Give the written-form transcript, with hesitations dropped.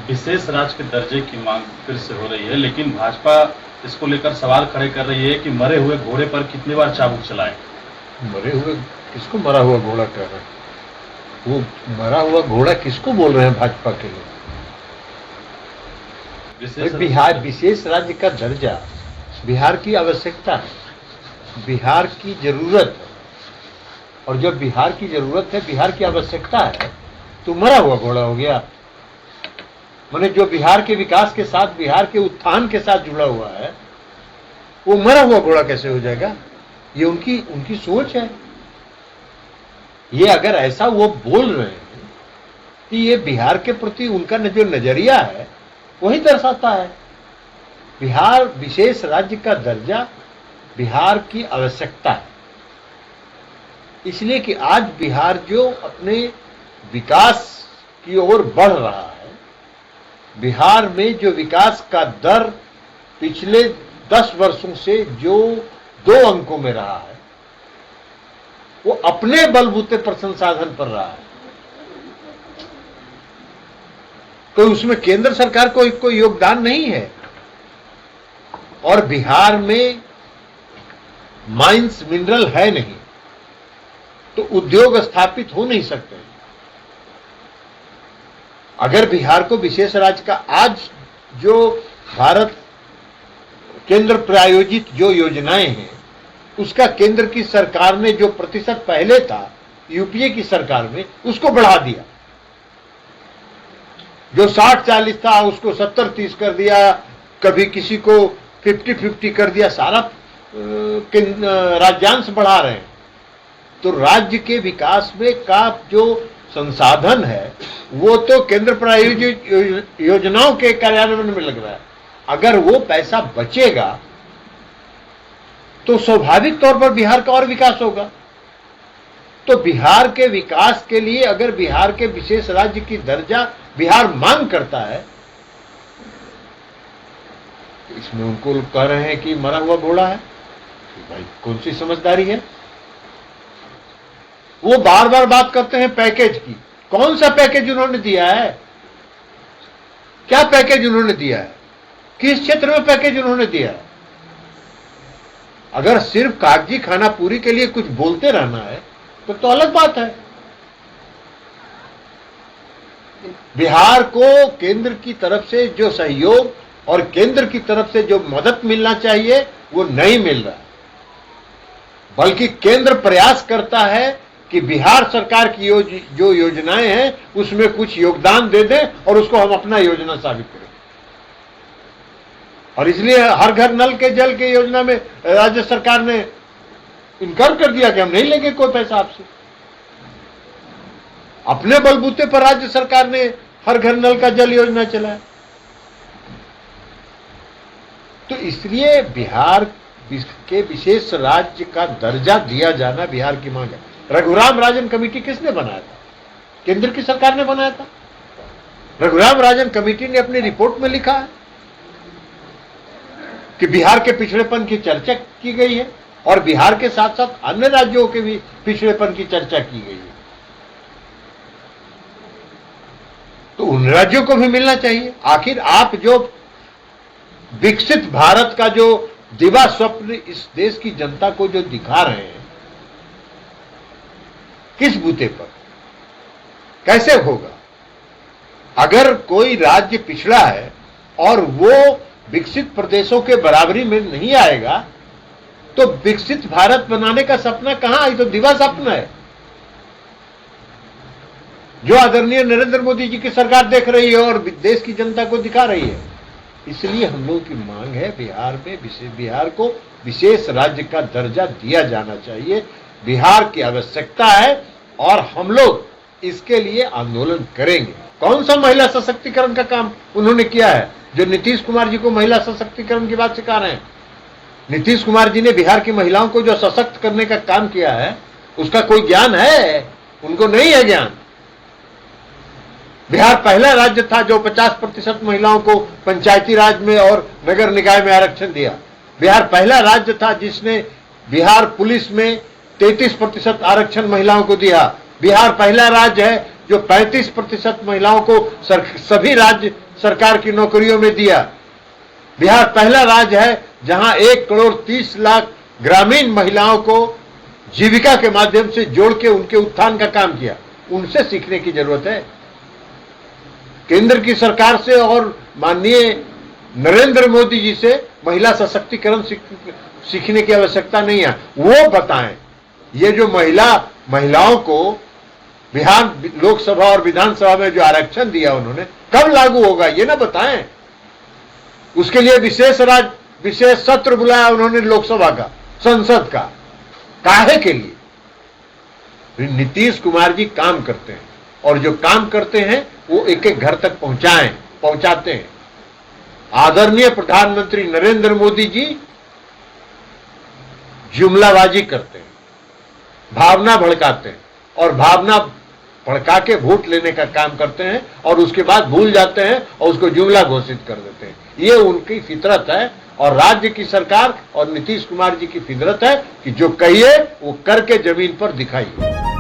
विशेष राज्य के दर्जे की मांग फिर से हो रही है, लेकिन भाजपा इसको लेकर सवाल खड़े कर रही है कि मरे हुए घोड़े पर कितनी बार चाबुक चलाए। मरे हुए किसको मरा हुआ घोड़ा कह रहे हैं? वो मरा हुआ घोड़ा किसको बोल रहे हैं भाजपा के लोग? बिहार विशेष राज्य का दर्जा बिहार की आवश्यकता है, बिहार की जरूरत है, और जब बिहार की जरूरत है, बिहार की आवश्यकता है, तो मरा हुआ घोड़ा हो गया। माने जो बिहार के विकास के साथ, बिहार के उत्थान के साथ जुड़ा हुआ है, वो मरा हुआ घोड़ा कैसे हो जाएगा? ये उनकी सोच है। ये अगर ऐसा वो बोल रहे हैं कि ये बिहार के प्रति उनका जो नजरिया है वही दर्शाता है। बिहार विशेष राज्य का दर्जा बिहार की आवश्यकता है, इसलिए कि आज बिहार जो अपने विकास की ओर बढ़ रहा है, बिहार में जो विकास का दर पिछले 10 वर्षों से जो 2 अंकों में रहा है, वो अपने बलबूते पर संसाधन पर रहा है, तो उसमें केंद्र सरकार को कोई योगदान नहीं है। और बिहार में माइंस मिनरल है नहीं, तो उद्योग स्थापित हो नहीं सकते। अगर बिहार को विशेष राज्य का आज जो भारत केंद्र प्रायोजित जो योजनाएं हैं, उसका केंद्र की सरकार ने जो प्रतिशत पहले था यूपीए की सरकार में, उसको बढ़ा दिया। जो 60-40 था उसको 70-30 कर दिया, कभी किसी को 50-50 कर दिया, सारा राज्यांश बढ़ा रहे हैं। तो राज्य के विकास में का जो संसाधन है वो तो केंद्र प्रायोजित योजनाओं के कार्यान्वयन में लग रहा है। अगर वो पैसा बचेगा तो स्वाभाविक तौर पर बिहार का और विकास होगा। तो बिहार के विकास के लिए अगर बिहार के विशेष राज्य की दर्जा बिहार मांग करता है, तो इसमें उनको कह रहे हैं कि मरा हुआ घोड़ा है। भाई कौन सी समझदारी है? वो बार बार बात करते हैं पैकेज की। कौन सा पैकेज उन्होंने दिया है? क्या पैकेज उन्होंने दिया है? किस क्षेत्र में पैकेज उन्होंने दिया है? अगर सिर्फ कागजी खाना पूरी के लिए कुछ बोलते रहना है तो अलग बात है। बिहार को केंद्र की तरफ से जो सहयोग और केंद्र की तरफ से जो मदद मिलना चाहिए वो नहीं मिल रहा है, बल्कि केंद्र प्रयास करता है कि बिहार सरकार की जो योजनाएं हैं उसमें कुछ योगदान दे दें और उसको हम अपना योजना साबित करें। और इसलिए हर घर नल के जल के योजना में राज्य सरकार ने इनकार कर दिया कि हम नहीं लेंगे कोई पैसा आपसे। अपने बलबूते पर राज्य सरकार ने हर घर नल का जल योजना चलाया। तो इसलिए बिहार के विशेष राज्य का दर्जा दिया जाना बिहार की मांग है। रघुराम राजन कमेटी किसने बनाया था? केंद्र की सरकार ने बनाया था। रघुराम राजन कमेटी ने अपनी रिपोर्ट में लिखा है कि बिहार के पिछड़ेपन की चर्चा की गई है और बिहार के साथ साथ अन्य राज्यों के भी पिछड़ेपन की चर्चा की गई है। तो उन राज्यों को भी मिलना चाहिए। आखिर आप जो विकसित भारत का जो दिवा स्वप्न इस देश की जनता को जो दिखा रहे हैं, किस बूते पर, कैसे होगा? अगर कोई राज्य पिछड़ा है और वो विकसित प्रदेशों के बराबरी में नहीं आएगा तो विकसित भारत बनाने का सपना कहां? ये तो दिवा सपना है जो आदरणीय नरेंद्र मोदी जी की सरकार देख रही है और देश की जनता को दिखा रही है। इसलिए हम लोगों की मांग है बिहार को विशेष राज्य का दर्जा दिया जाना चाहिए। बिहार की आवश्यकता है और हम लोग इसके लिए आंदोलन करेंगे। कौन सा महिला सशक्तिकरण का काम उन्होंने किया है जो नीतीश कुमार जी को महिला सशक्तिकरण की बात सिखा रहे हैं? नीतीश कुमार जी ने बिहार की महिलाओं को जो सशक्त करने का काम किया है उसका कोई ज्ञान है? उनको नहीं है ज्ञान। बिहार पहला राज्य था जो 50% महिलाओं को पंचायती राज में और नगर निकाय में आरक्षण दिया। बिहार पहला राज्य था जिसने बिहार पुलिस में 33% आरक्षण महिलाओं को दिया। बिहार पहला राज्य है जो 35% महिलाओं को सभी राज्य सरकार की नौकरियों में दिया। बिहार पहला राज्य है जहां 1,30,00,000 ग्रामीण महिलाओं को जीविका के माध्यम से जोड़ के उनके उत्थान का काम किया। उनसे सीखने की जरूरत है। केंद्र की सरकार से और माननीय नरेंद्र मोदी जी से महिला सशक्तिकरण सीखने की आवश्यकता नहीं है। वो बताएं, ये जो महिलाओं को बिहार लोकसभा और विधानसभा में जो आरक्षण दिया उन्होंने, कब लागू होगा ये ना बताएं। उसके लिए विशेष सत्र बुलाया उन्होंने लोकसभा का, संसद का, काहे के लिए? नीतीश कुमार जी काम करते हैं और जो काम करते हैं वो एक एक घर तक पहुंचाते हैं। आदरणीय प्रधानमंत्री नरेंद्र मोदी जी जुमलाबाजी करते हैं, भावना भड़काते हैं और भावना भड़का के वोट लेने का काम करते हैं और उसके बाद भूल जाते हैं और उसको जुमला घोषित कर देते हैं। ये उनकी फितरत है और राज्य की सरकार और नीतीश कुमार जी की फितरत है कि जो कहिए वो करके जमीन पर दिखाइए।